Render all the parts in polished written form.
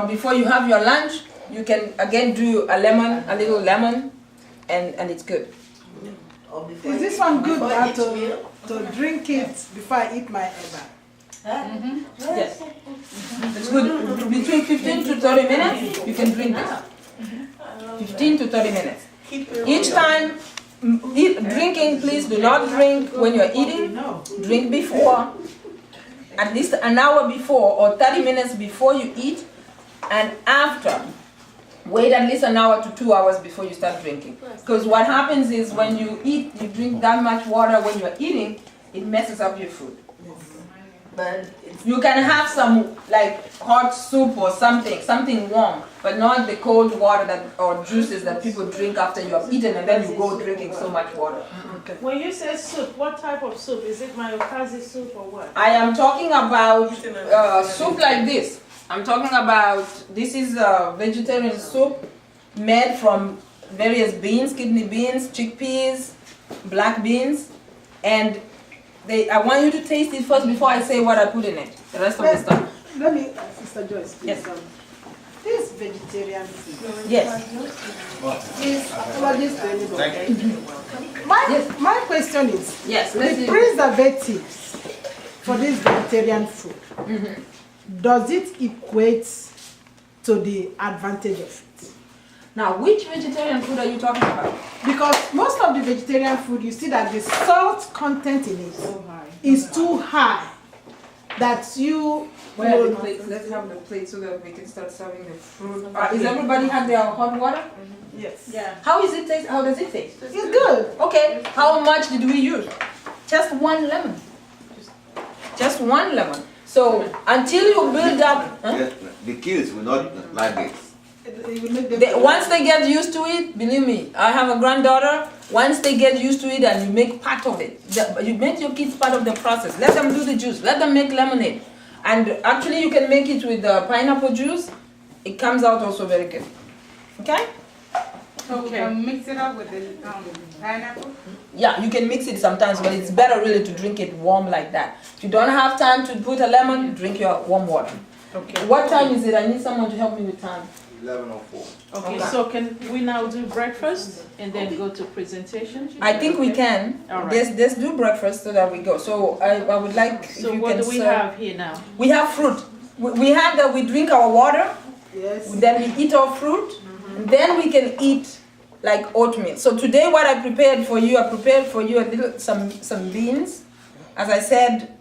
before you have your lunch, you can again do a little lemon, and it's good. Is this one good to drink it before I eat my eba? Yes. It's good. Between 15 to 30 minutes, you can drink this. 15 to 30 minutes. Each time, drinking, please do not drink when you're eating. Drink before, at least an hour before or 30 minutes before you eat, and after. Wait at least an hour to 2 hours before you start drinking. Because what happens is when you eat, you drink that much water when you're eating, it messes up your food. But you can have some like hot soup or something warm, but not the cold water or juices that people drink after you have eaten and then you go drinking so much water. Okay. When you say soup, what type of soup? Is it mayokazi soup or what? I am talking about soup like this. I'm talking about, this is a vegetarian soup made from various beans, kidney beans, chickpeas, black beans, and I want you to taste it first before I say what I put in it, the rest of the stuff. Let me, Sister Joyce, please. Yes. This vegetarian food. Yes. Is allergies to anybody. My question is, yes, the preservatives for this vegetarian food, does it equate to the advantage of it? Now, which vegetarian food are you talking about? Because most of the vegetarian food, you see that the salt content in it is too high. That you... Where are the plates? Let's have the plate so that we can start serving the fruit. Is everybody have their hot water? Yes. Yeah. How is it taste? How does it taste? It's good. Okay. How much did we use? Just one lemon. Just one lemon. So until you build up, the kids will not like it. Once they get used to it, believe me, I have a granddaughter. Once they get used to it and you make part of it, you make your kids part of the process. Let them do the juice. Let them make lemonade. And actually you can make it with pineapple juice. It comes out also very good. Okay? So we can mix it up with the pineapple? Yeah, you can mix it sometimes, but it's better really to drink it warm like that. If you don't have time to put a lemon, drink your warm water. Okay. What time is it? I need someone to help me with time. 11:04. Okay, so can we now do breakfast and then go to presentation? I think we can. All right. Let's do breakfast so that we go. So I would like So if you what can do we serve. have here now? We have fruit. We have that we drink our water. Yes. Then we eat our fruit. Then we can eat like oatmeal. So today what I prepared for you, some beans. As I said,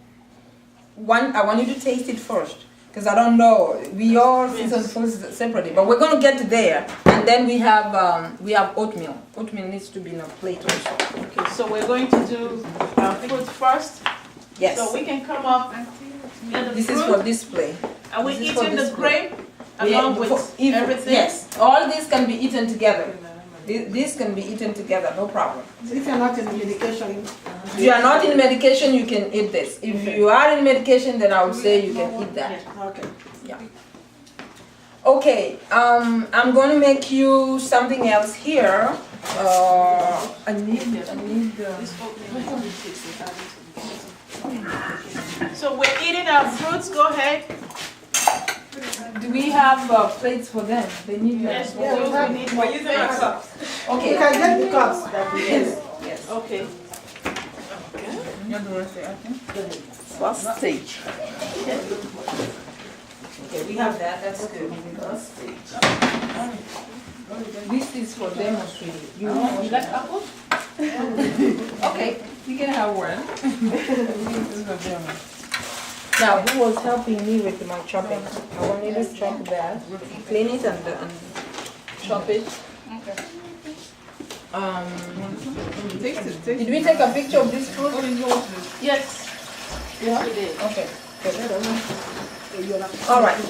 I want you to taste it first. Because I don't know, we all season foods separately, but we're going to get there. And then we have oatmeal. Oatmeal needs to be in a plate also. Okay, so we're going to do fruit first. Yes. So we can come up. This is for display. Are we This is for eating the display. grape along with everything? Yes, all these can be eaten together. This can be eaten together, no problem. If you're not in medication, If you are not in medication, you can eat this. If you are in medication, then I would say you can eat that. okay. Yeah. Okay, I'm going to make you something else here. I need. So we're eating our fruits. Go ahead. Do we have plates for them? They need. Yes, we Yeah, do. we have- We need We're more using our plates. cups. You Okay. can get the cups that we Yes. use. Yes. Okay. First stage. Okay, we have that. That's good. First stage. This is for demonstrating. You like apple? Okay, you can have one. Now, who was helping me with my chopping? I want you to chop that, clean it and chop it. Did we take a picture of this fruit? Yes. Yes, we did. Okay. All right.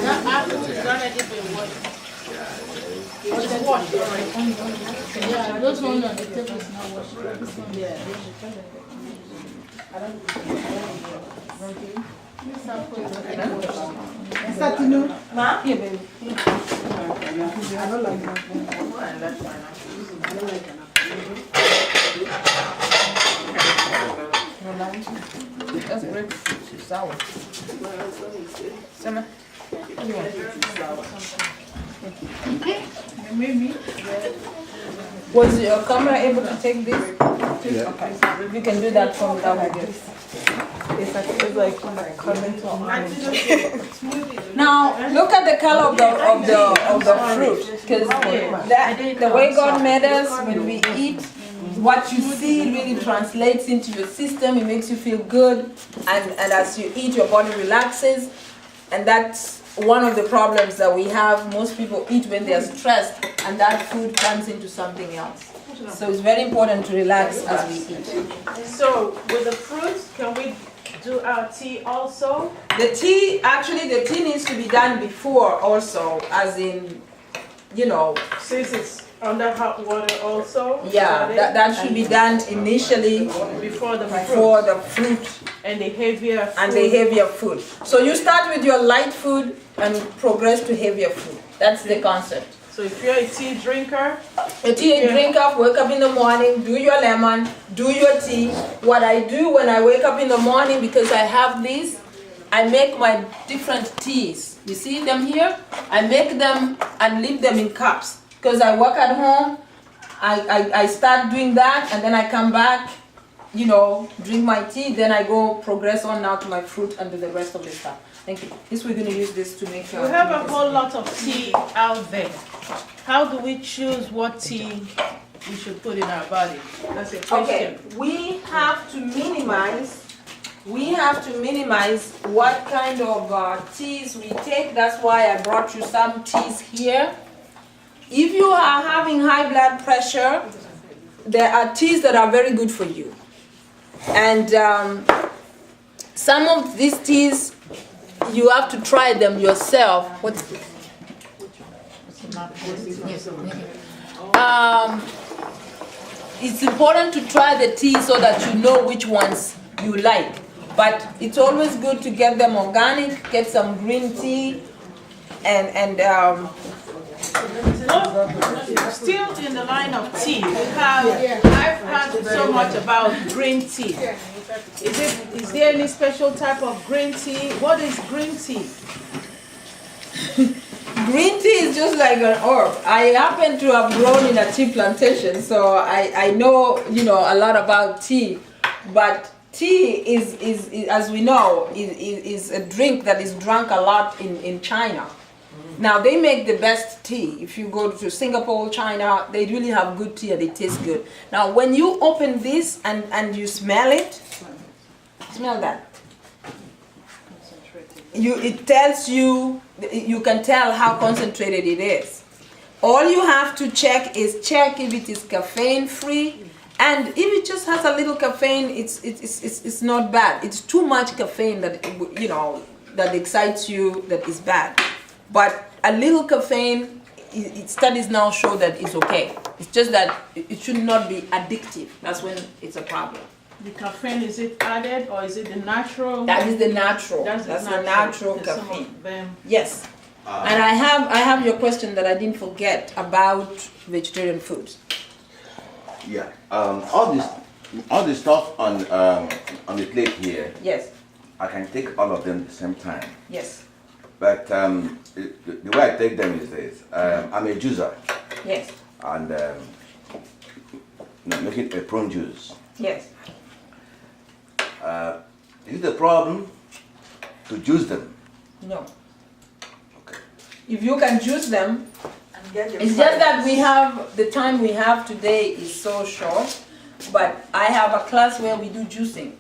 That apple is already been washed. It's washed already. Yeah, those ones on the table is not washed. This one, yeah. Is that you know? Ma? Here, baby. I don't like that. I don't like that. It's sour. Summer. What do you want? Was your camera able to take this? Yeah. Okay. You can do that from down here. It's like comment on. Now look at the color of the fruit, because the way God made us, when we eat, what you see really translates into your system. It makes you feel good, and as you eat, your body relaxes, and that's one of the problems that we have. Most people eat when they are stressed, and that food turns into something else. So it's very important to relax as we eat. So with the fruits, can we do our tea also? The tea needs to be done before also, as in, Since it's under hot water also? Yeah, that should be done initially before the fruit and the heavier food. So you start with your light food and progress to heavier food. That's the concept. So if you're a tea drinker, wake up in the morning, do your lemon, do your tea. What I do when I wake up in the morning, because I have these, I make my different teas. You see them here? I make them and leave them in cups. Because I work at home, I start doing that, and then I come back, drink my tea, then I go progress on now to my fruit and do the rest of the stuff. Thank you. This we're going to use this to make sure. We have a whole lot of tea out there. How do we choose what tea we should put in our body? That's a question. Okay, we have to minimize what kind of teas we take. That's why I brought you some teas here. If you are having high blood pressure, there are teas that are very good for you. And some of these teas, you have to try them yourself. It's important to try the tea so that you know which ones you like. But it's always good to get them organic, get some green tea, and still in the line of tea, I've heard so much about green tea. Is there any special type of green tea? What is green tea? Green tea is just like an herb. I happen to have grown in a tea plantation, so I know a lot about tea. But tea is as we know, is a drink that is drunk a lot in China. Now, they make the best tea. If you go to Singapore, China, they really have good tea and it tastes good. Now, when you open this and you smell it, smell that. It tells you, you can tell how concentrated it is. All you have to check if it is caffeine free. And if it just has a little caffeine, it's not bad. It's too much caffeine that, that excites you, that is bad. But a little caffeine, studies now show that it's okay. It's just that it should not be addictive. That's when it's a problem. The caffeine, is it added or is it the natural? That is the natural. That's the natural caffeine. Yes. And I have your question that I didn't forget about vegetarian foods. Yeah. All this stuff on the plate here. Yes. I can take all of them at the same time. Yes. But the way I take them is this. I'm a juicer. Yes. And making a prune juice. Yes. Is it a problem to juice them? No. Okay. If you can juice them, it's just that the time we have today is so short. But I have a class where we do juicing.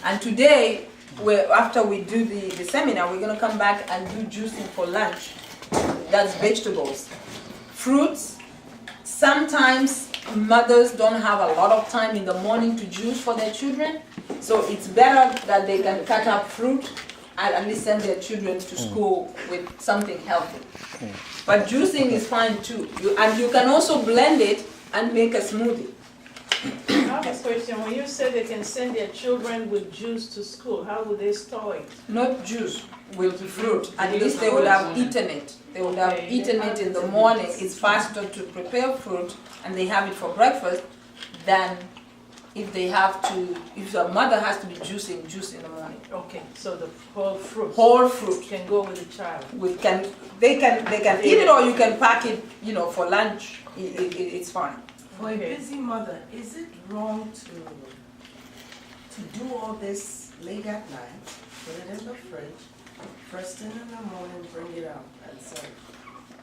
And today, after we do the seminar, we're going to come back and do juicing for lunch. That's vegetables. Fruits. Sometimes mothers don't have a lot of time in the morning to juice for their children. So it's better that they can cut up fruit and at least send their children to school with something healthy. But juicing is fine too. And you can also blend it and make a smoothie. I have a question. When you say they can send their children with juice to school, how would they store it? Not juice, with fruit. At least they would have eaten it. They would have eaten it in the morning. It's faster to prepare fruit and they have it for breakfast than if they have to, if the mother has to be juicing juice in the morning. Okay, so the whole fruit. Whole fruit. Can go with the child. They can eat it, or you can pack it, for lunch. It's fine. For a busy mother, is it wrong to do all this late at night, put it in the fridge, first thing in the morning, bring it out and serve?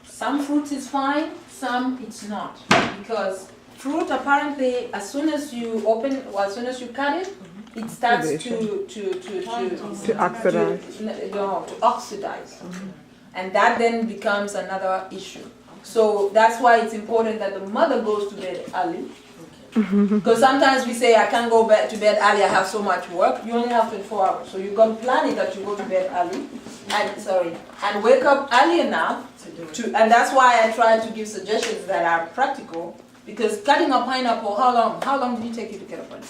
Some fruits is fine, some it's not, because fruit apparently, as soon as you cut it, it starts to oxidize, and that then becomes another issue. So that's why it's important that the mother goes to bed early. Because sometimes we say, I can't go to bed early, I have so much work. You only have 24 hours, so you can plan it that you go to bed early, and wake up early enough and that's why I try to give suggestions that are practical. Because cutting a pineapple, how long did it take you to cut a pineapple?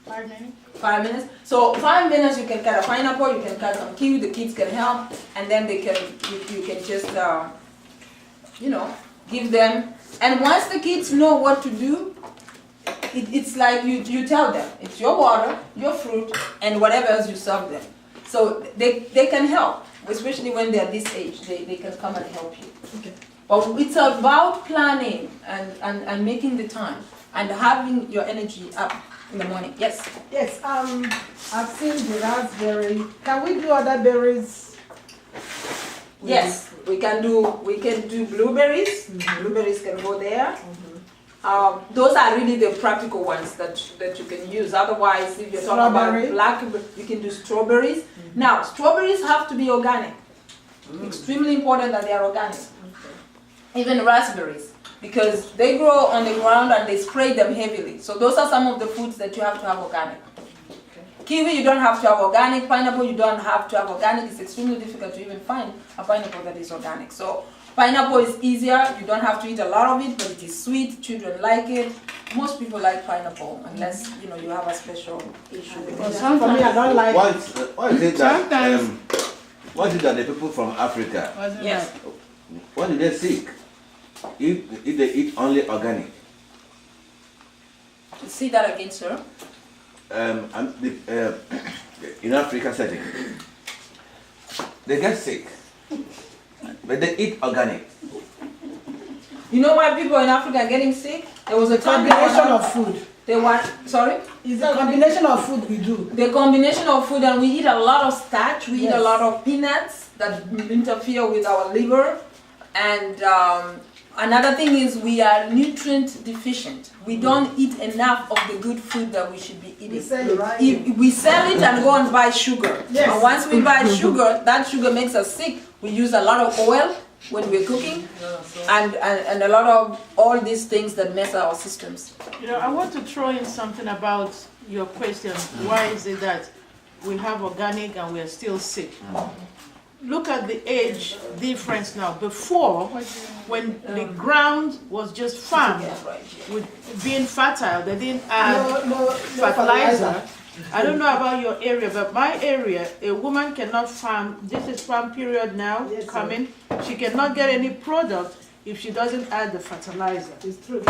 5 minutes. 5 minutes. So 5 minutes you can cut a pineapple, you can cut some kiwi, the kids can help, and then you can just give them. And once the kids know what to do, it's like you tell them, it's your water, your fruit, and whatever else you serve them. So they can help, especially when they're this age, they can come and help you. Okay. But it's about planning and making the time and having your energy up in the morning. Yes? Yes, I've seen the raspberry. Can we do other berries? Yes, we can do blueberries. Blueberries can go there. Those are really the practical ones that you can use. Otherwise, if you're talking about blackberry, you can do strawberries. Now, strawberries have to be organic. Extremely important that they are organic. Even raspberries, because they grow on the ground and they spray them heavily. So those are some of the foods that you have to have organic. Kiwi, you don't have to have organic. Pineapple, you don't have to have organic. It's extremely difficult to even find a pineapple that is organic. So pineapple is easier. You don't have to eat a lot of it, but it is sweet. Children like it. Most people like pineapple, unless you have a special issue. For me, I don't like it. Why is it that the people from Africa, Yes. why do they sick if they eat only organic? See that again, sir? In Africa setting, they get sick, but they eat organic. You know why people in Africa are getting sick? There was a Combination of food. Sorry? It's a combination of food we do. The combination of food, and we eat a lot of starch, we eat a lot of peanuts that interfere with our liver. And another thing is we are nutrient deficient. We don't eat enough of the good food that we should be eating. We sell it and go and buy sugar. Yes. And once we buy sugar, that sugar makes us sick. We use a lot of oil when we're cooking, and a lot of all these things that mess our systems. I want to throw in something about your question. Why is it that we have organic and we are still sick? Look at the age difference now. Before, when the ground was just farmed with being fertile, they didn't add fertilizer. I don't know about your area, but my area, a woman cannot farm. This is farm period now, coming. She cannot get any product if she doesn't add the fertilizer. It's true.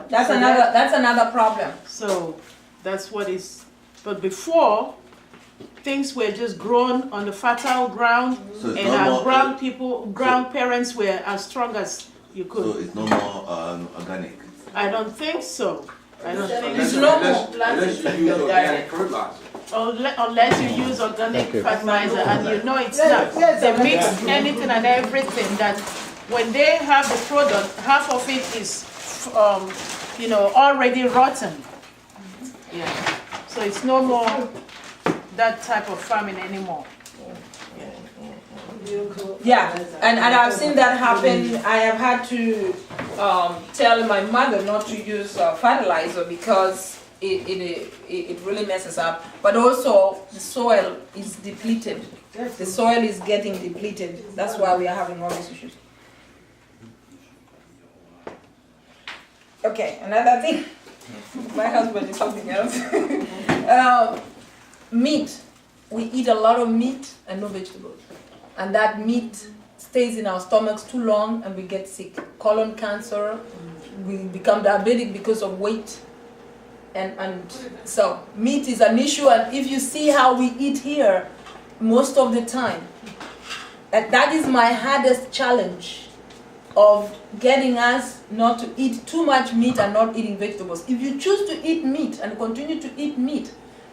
That's another problem. So that's what is. But before, things were just grown on the fertile ground, So and our grandparents were as strong as you could. So it's no more organic. I don't think so. I don't think It's so. normal. Unless you use organic fertilizer. Unless you use organic fertilizer, and it's not. They mix anything and everything that when they have the product, half of it is, already rotten. Yeah. So it's no more that type of farming anymore. Yeah, and I've seen that happen. I have had to tell my mother not to use fertilizer because it really messes up. But also the soil is depleted. The soil is getting depleted. That's why we are having all these issues. Okay, another thing. My husband is something else. Meat. We eat a lot of meat and no vegetables. And that meat stays in our stomachs too long and we get sick. Colon cancer, we become diabetic because of weight. And so meat is an issue, and if you see how we eat here, most of the time, that is my hardest challenge of getting us not to eat too much meat and not eating vegetables. If you choose to eat meat and continue to eat meat,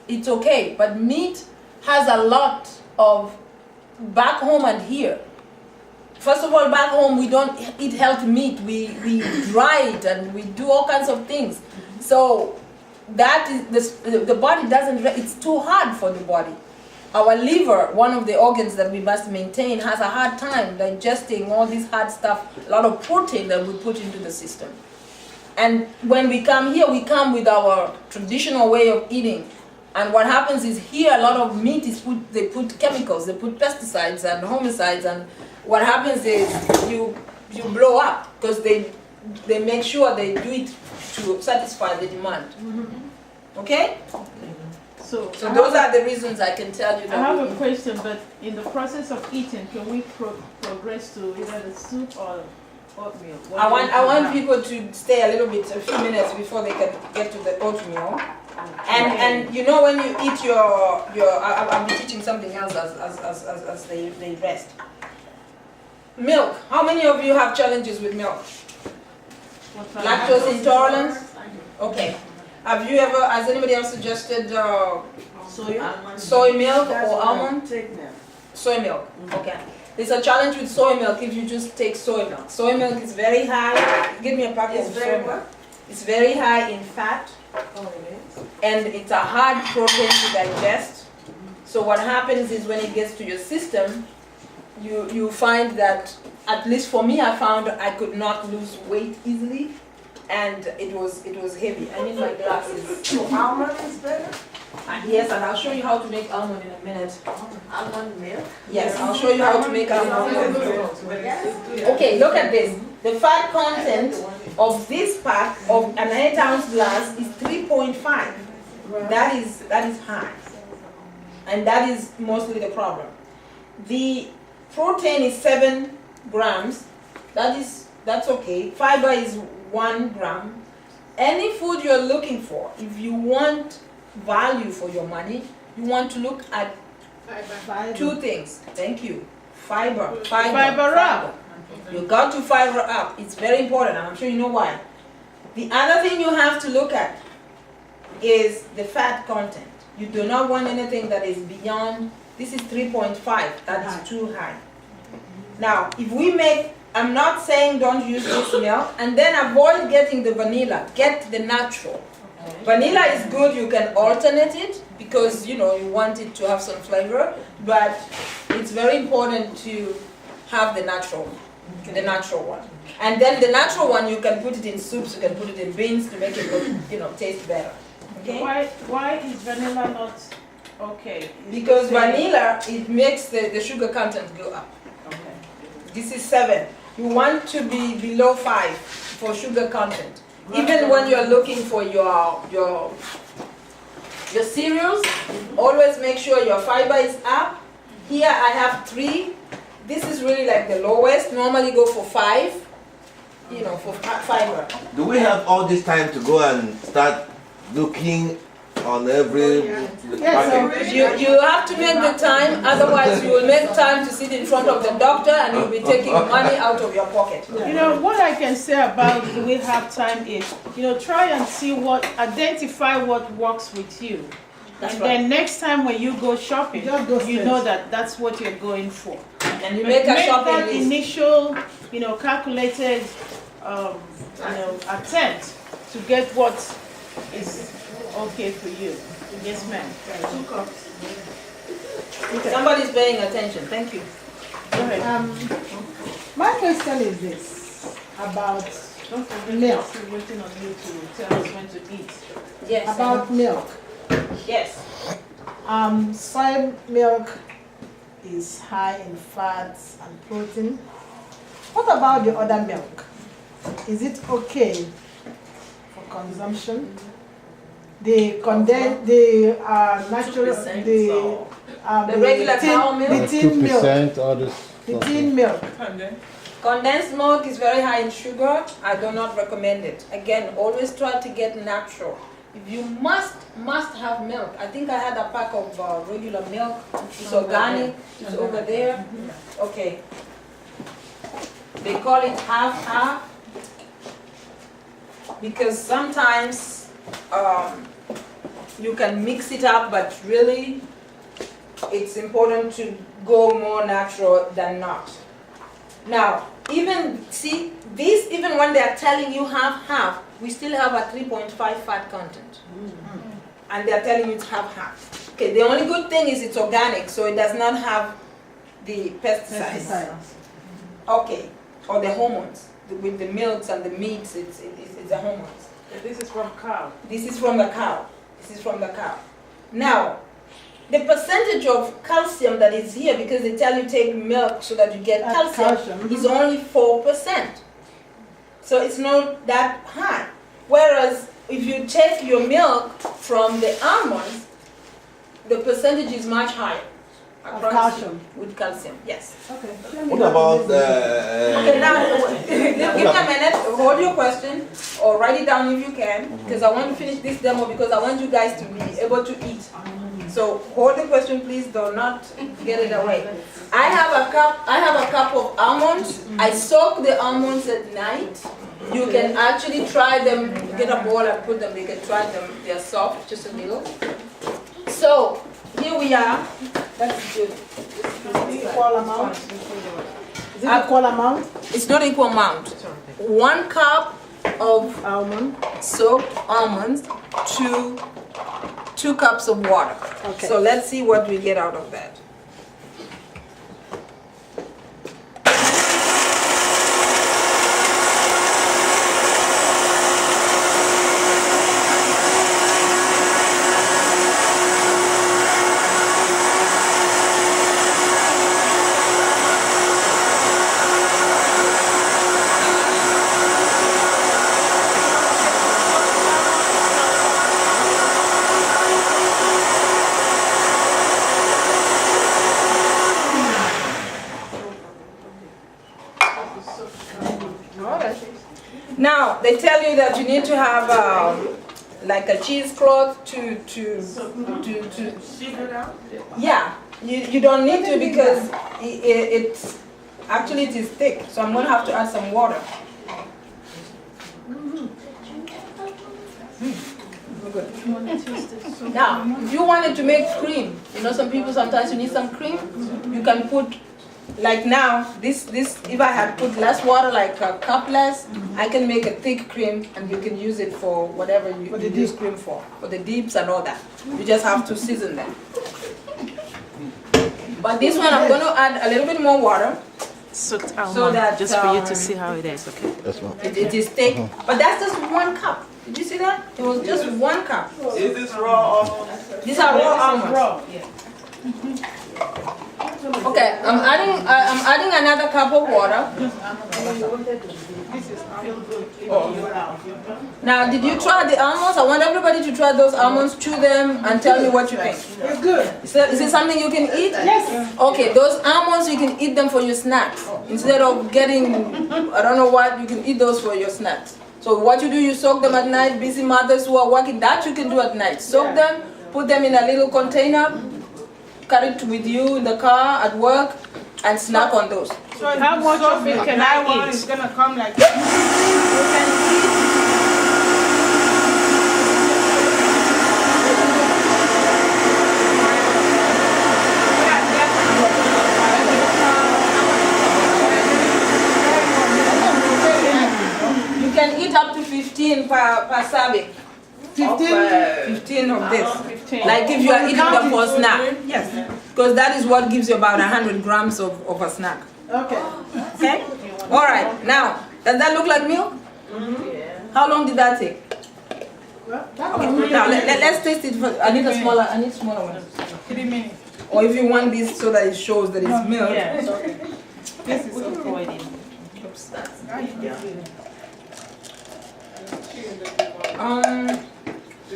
it's okay. But meat has a lot of, back home and here. First of all, back home we don't eat healthy meat. We dry it and we do all kinds of things. So that is the body doesn't. It's too hard for the body. Our liver, one of the organs that we must maintain, has a hard time digesting all this hard stuff, a lot of protein that we put into the system. And when we come here, we come with our traditional way of eating. And what happens is here, a lot of meat is they put chemicals, they put pesticides and homicides, and what happens is you blow up because they make sure they do it to satisfy the demand. Okay? So those are the reasons I can tell you that. I have a question, but in the process of eating, can we progress to either the soup or oatmeal? I want people to stay a little bit, a few minutes before they can get to the oatmeal. And you know when you eat your I'll be teaching something else as they rest. Milk. How many of you have challenges with milk? Lactose intolerance? Okay. Have you ever, has anybody else suggested soy milk or almond? Soy milk, okay. There's a challenge with soy milk if you just take soy milk. Soy milk is very high. Give me a packet of soy milk. It's very high in fat. And it's a hard protein to digest. So what happens is when it gets to your system, you find that, at least for me, I found I could not lose weight easily. And it was heavy. I need my glasses. So almond is better? Yes, and I'll show you how to make almond in a minute. Almond milk? Yes, I'll show you how to make almond milk. Okay, look at this. The fat content of this pack of an 8-ounce glass is 3.5. That is high. And that is mostly the problem. The protein is 7 grams. That's okay. Fiber is 1 gram. Any food you're looking for, if you want value for your money, you want to look at two things. Thank you. Fiber up. You got to fiber up. It's very important, and I'm sure you know why. The other thing you have to look at is the fat content. You do not want anything that is beyond, this is 3.5, that's too high. Now, if we make, I'm not saying don't use this milk, and then avoid getting the vanilla, get the natural. Vanilla is good, you can alternate it, because you want it to have some flavor, but it's very important to have the natural one. And then the natural one, you can put it in soups, you can put it in beans to make it look, taste better. Okay? Why is vanilla not okay? Because vanilla, it makes the sugar content go up. Okay. This is 7. You want to be below 5 for sugar content. Even when you're looking for your cereals, always make sure your fiber is up. Here I have 3. This is really like the lowest. Normally go for 5, for fiber. Do we have all this time to go and start looking on every packet? You have to make the time, otherwise you will make time to sit in front of the doctor and you'll be taking money out of your pocket. What I can say about do we have time is, try and identify what works with you. Then next time when you go shopping, you know that's what you're going for. And you make a shopping that list. initial, calculated, attempt to get what is okay for you. Yes, ma'am. 2 cups. Okay. Somebody's paying attention. Thank you. Go ahead. My question is this about Don't forget milk. we're waiting on you to tell us when to eat. Yes. About milk. Yes. Soy milk is high in fats and protein. What about the other milk? Is it okay for consumption? The natural, The regular cow milk? the tin milk. 2% or The tin milk. Condensed milk is very high in sugar. I do not recommend it. Again, always try to get natural. you must have milk. I think I had a pack of regular milk. It's organic. It's over there. Okay. They call it half because sometimes you can mix it up, but really it's important to go more natural than not. Now, even when they are telling you half, we still have a 3.5 fat content. And they are telling you it's half. Okay, the only good thing is it's organic, so it does not have the pesticides. Okay, or the hormones. With the milks and the meats, it's the hormones. This is from cow. This is from the cow. Now, the percentage of calcium that is here, because they tell you take milk so that you get calcium, is only 4%. So it's not that high. Whereas if you take your milk from the almonds, the percentage is much higher. Calcium. With calcium, yes. Okay. What about Okay, now, give me a minute, hold your question, or write it down if you can, because I want to finish this demo because I want you guys to be able to eat. So hold the question, please, do not get it away. I have a cup of almonds. I soak the almonds at night. You can actually try them, get a bowl and put them, you can try them, they're soft, just a little. So, here we are. That's good. Equal amount? Is it equal amount? It's not equal amount. 1 cup of soaked almonds to 2 cups of water. Okay. So let's see what we get out of that. Now, they tell you that you need to have like a cheesecloth to yeah, you don't need to because it's actually it is thick, so I'm going to have to add some water. Now, if you wanted to make cream, you know some people sometimes you need some cream, you can put, like now, this if I had put less water, like a cup less, I can make a thick cream and you can use it for whatever you use cream for the dips and all that. You just have to season them. But this one I'm going to add a little bit more water. So that just for you to see how it is, okay? That's one. It is thick, but that's just 1 cup. Did you see that? It was just 1 cup. Is this raw almonds? These are raw almonds. Okay, I'm adding another cup of water. Now, did you try the almonds? I want everybody to try those almonds, chew them, and tell me what you think. It's good. Is it something you can eat? Yes. Okay, those almonds, you can eat them for your snacks. Instead of getting, I don't know what, you can eat those for your snacks. So what you do, you soak them at night. Busy mothers who are working, that you can do at night. Soak them, put them in a little container, carry it with you in the car, at work, and snack on those. So how much of it can I eat? It's gonna come like You can eat up to 15 per serving. 15 of this. 15. Like if you are eating them for a snack. Yes. Because that is what gives you about 100 grams of a snack. Okay. Okay? All right. Now, does that look like milk? How long did that take? Okay. Now, let's taste it. I need smaller one. 3 minutes. Or if you want this so that it shows that it's milk. Yeah. This is okay. Oops.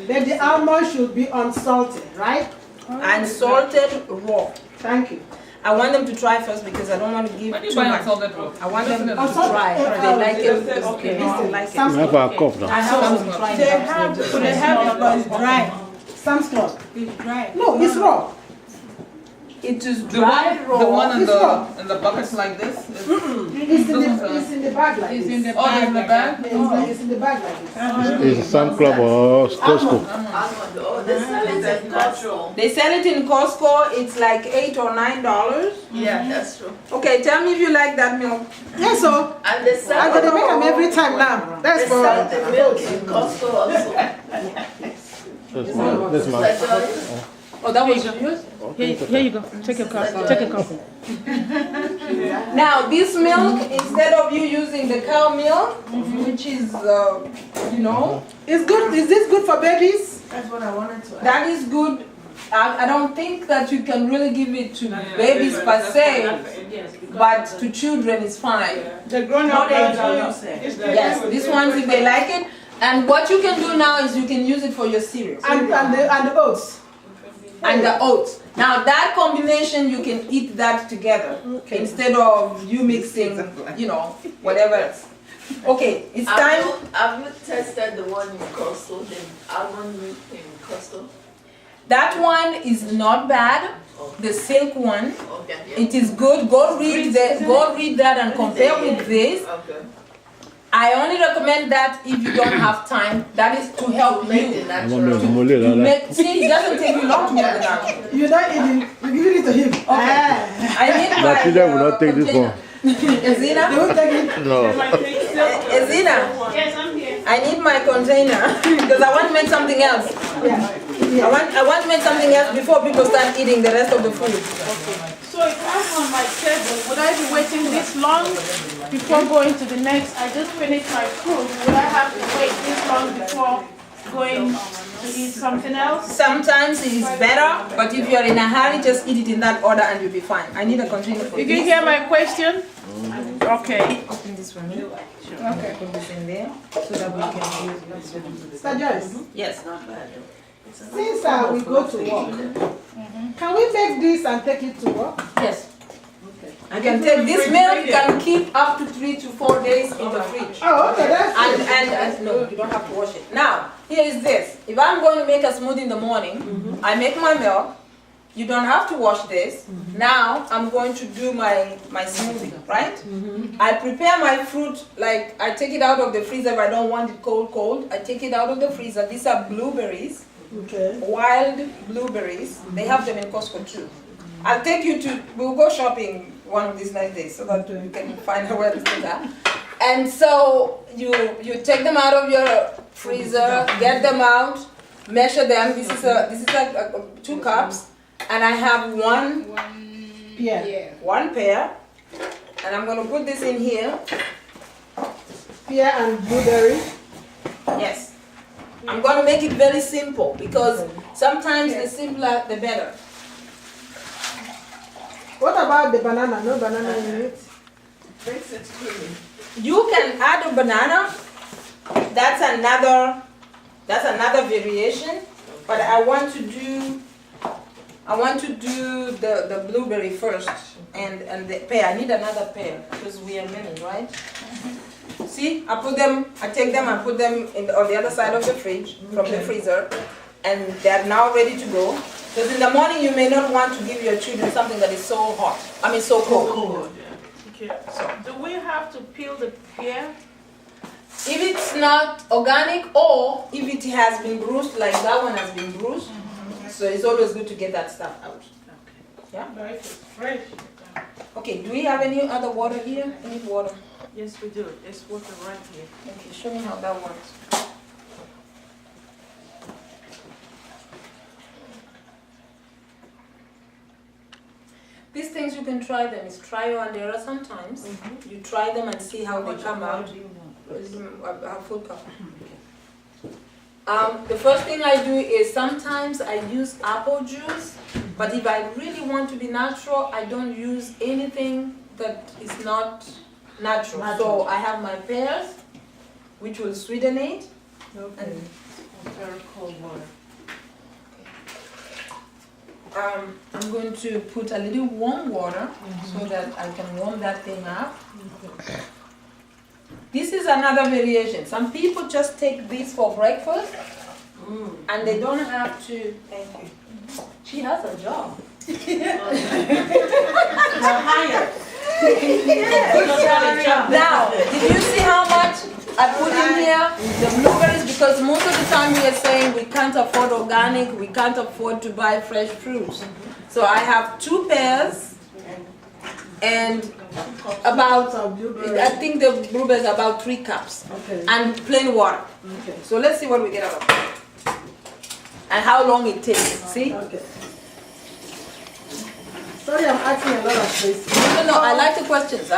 Then the almond should be unsalted, right? And salted raw. Thank you. I want them to try first because I don't want to give When you too buy much. unsalted rock, I want them to Also, try if they like it. Because Okay. at least they like Sam's it. We have Club. our cup now. I have them try They it. have, They have but it's dry. Sam's Club. it's dry. No, it's raw. It is The dry one, the one in It's raw. the buckets like this. It's in the bag like It's this. in the bag. In the bag. It's in the bag like this. It's Sam Club or Costco. Oh, they sell it at Costco. They sell it in Costco. It's like $8 or $9. Yeah, that's true. Okay, tell me if you like that milk. Yes, so And they I sell gotta make them every time now. That's they for sell the milk in Costco also. This man. Like, Joyce, Oh, that was yours? Here you go. Take your cup. Take a cup. Now, this milk, instead of you using the cow milk, which is, you know, it's good. Is this good for babies? that's what I wanted to ask. that is good. I don't think that you can really give it to babies per se, but to children is fine. The grown How up they ones do, are you not. say? Yes, these ones if they like it. And what you can do now is you can use it for your cereal And the oats. and the oats. Now that combination you can eat that together instead of you mixing, you know, whatever else. Okay, it's time. Have you tested the one in Costco, the almond milk in Costco? That one is not bad. The silk one, Okay. it is good. Go read that and compare with this. Okay. I only recommend that if you don't have time. That is to help Make you. the I'm natural. gonna mole To like make, see, it doesn't take you long to make the natural. You're not eating. You're giving it to him. Ah. I need My my children will not take this container. one. Ezina? They won't take it. No. Ezina? Yes, I'm here. I need my container because I want to make something else. Yeah. I want to make something else before people start eating the rest of the food. So if I'm on my table, would I be waiting this long before going to the next? I just finished my food. Would I have to wait this long before going to eat something else? Sometimes it is better, but if you're in a hurry, just eat it in that order and you'll be fine. I need a container for Did this. you hear my question? Okay. Open this for me. Okay. Put this in there so that we can use this. Mr. Joyce, Yes. since we go to work, can we make this and take it to work? Yes. I can take this milk, can keep up to 3 to 4 days in the fridge. Oh, okay, that's good. And no, you don't have to wash it. Now, here is this. If I'm going to make a smoothie in the morning, I make my milk. You don't have to wash this. Now, I'm going to do my smoothie, right? I prepare my fruit, like I take it out of the freezer if I don't want it cold. I take it out of the freezer. These are blueberries, Okay. wild blueberries. They have them in Costco too. I'll take you to, we'll go shopping one of these nice days so that you can find out where the things are. And so you take them out of your freezer, get them out, measure them. This is a 2 cups, and I have one pear, and I'm gonna put this in here. Pear and blueberry. Yes, I'm gonna make it very simple because sometimes the simpler the better. What about the banana? No banana in it. Makes it creamy. You can add a banana. That's another variation. But I want to do the blueberry first and the pear. I need another pear because we are many, right? See, I take them and put them on the other side of the fridge from the freezer, and they're now ready to go. Because in the morning you may not want to give your children something that is so hot. I mean so cold. Okay. So do we have to peel the pear? If it's not organic or if it has been bruised, like that one has been bruised, so it's always good to get that stuff out. Yeah? Fresh. Okay, do we have any other water here? Any water? Yes, we do. There's water right here. Okay, show me how that works. These things you can try them. It's trial and error sometimes. You try them and see how they come out. A full cup. The first thing I do is sometimes I use apple juice, but if I really want to be natural, I don't use anything that is not natural. So I have my pears, which will sweeten it. And Very cold water. I'm going to put a little warm water so that I can warm that thing up. This is another variation. Some people just take this for breakfast and they don't have to. Thank you. She has a job. Now, did you see how much I put in here? The blueberries, because most of the time we are saying we can't afford organic, we can't afford to buy fresh fruits. So I have 2 pears and about, I think the blueberries are about 3 cups. Okay. And plain water. Okay. So let's see what we get out of it. And how long it takes. See? Okay. Sorry, I'm asking a lot of questions. No, I like the questions.